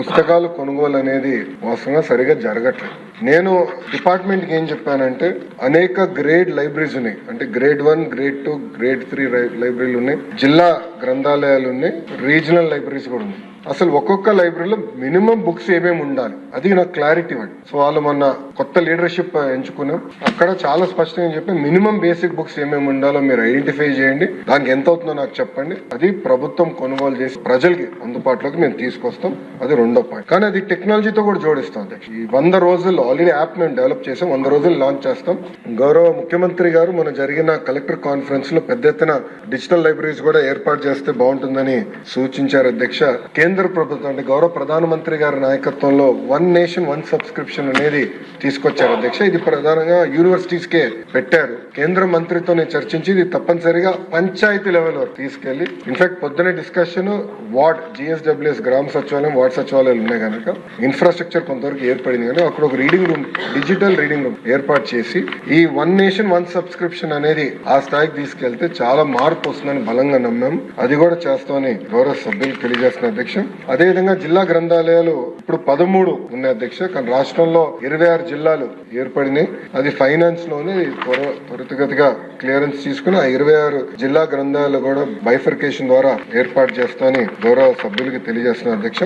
పుస్తకాలు కొనుగోలు అనేది వాస్తవంగా సరిగా జరగట్లేదు. నేను డిపార్ట్మెంట్కి ఏం చెప్పానంటే అనేక గ్రేడ్ లైబ్రరీస్ ఉన్నాయి, అంటే గ్రేడ్ 1, గ్రేడ్ 2, గ్రేడ్ 3 లైబ్రరీలు ఉన్నాయి, జిల్లా గ్రంథాలయాలు ఉన్నాయి, రీజనల్ లైబ్రరీస్ కూడా ఉన్నాయి. అసలు ఒక్కొక్క లైబ్రరీలో మినిమం బుక్స్ ఏమేమి ఉండాలి అది నాకు క్లారిటీ ఇవ్వండి. సో వాళ్ళు మొన్న కొత్త లీడర్షిప్ ఎంచుకున్నాం, అక్కడ చాలా స్పష్టంగా చెప్పి మినిమం బేసిక్ బుక్స్ ఏమేమి ఉండాలో మీరు ఐడెంటిఫై చేయండి, దానికి ఎంత అవుతుందో నాకు చెప్పండి, అది ప్రభుత్వం కొనుగోలు చేసి ప్రజలకి అందుబాటులోకి మేము తీసుకొస్తాం. అది రెండో పాయింట్. కానీ అది టెక్నాలజీతో కూడా జోడిస్తాం. ఈ 100 రోజుల్లో ఆల్రెడీ యాప్ మేము డెవలప్ చేసాం, 100 రోజులు లాంచ్ చేస్తాం. గౌరవ ముఖ్యమంత్రి గారు మొన్న జరిగిన కలెక్టర్ కాన్ఫరెన్స్ లో పెద్ద ఎత్తున డిజిటల్ లైబ్రరీస్ కూడా ఏర్పాటు చేస్తే బాగుంటుందని సూచించారు అధ్యక్ష. కేంద్ర ప్రభుత్వం అంటే గౌరవ ప్రధానమంత్రి గారి నాయకత్వంలో 1 నేషన్ 1 సబ్స్క్రిప్షన్ అనేది తీసుకొచ్చారు అధ్యక్ష. ఇది ప్రధానంగా యూనివర్సిటీస్ కే పెట్టారు. కేంద్ర మంత్రితో చర్చించి ఇది తప్పనిసరిగా పంచాయతీ లెవెల్ వరకు తీసుకెళ్లి, ఇన్ఫాక్ట్ పొద్దునే డిస్కషన్ వార్డ్ GSWS గ్రామ సచివాలయం, వార్డ్ సచివాలయాలు ఉన్నాయి కనుక ఇన్ఫ్రాస్ట్రక్చర్ కొంతవరకు ఏర్పడింది కానీ అక్కడ ఒక reading room, digital reading room ఏర్పాటు చేసి ఈ 1 నేషన్ 1 సబ్స్క్రిప్షన్ అనేది ఆ స్థాయికి తీసుకెళ్తే చాలా మార్పు వస్తుందని బలంగా నమ్మాం. అది కూడా చేస్తామని గౌరవ సభ్యులు తెలియజేస్తున్న అధ్యక్ష. అదేవిధంగా జిల్లా గ్రంథాలయాలు ఇప్పుడు 13 ఉన్నాయి అధ్యక్ష, కానీ రాష్ట్రంలో 26 జిల్లాలు ఏర్పడినాయి. అది ఫైనాన్స్ లోనే త్వరితగతిగా క్లియరెన్స్ తీసుకుని ఆ 26 జిల్లా గ్రంథాలయాలు కూడా బైఫర్కేషన్ ద్వారా ఏర్పాటు చేస్తామని గౌరవ సభ్యులకి తెలియజేస్తున్న అధ్యక్ష.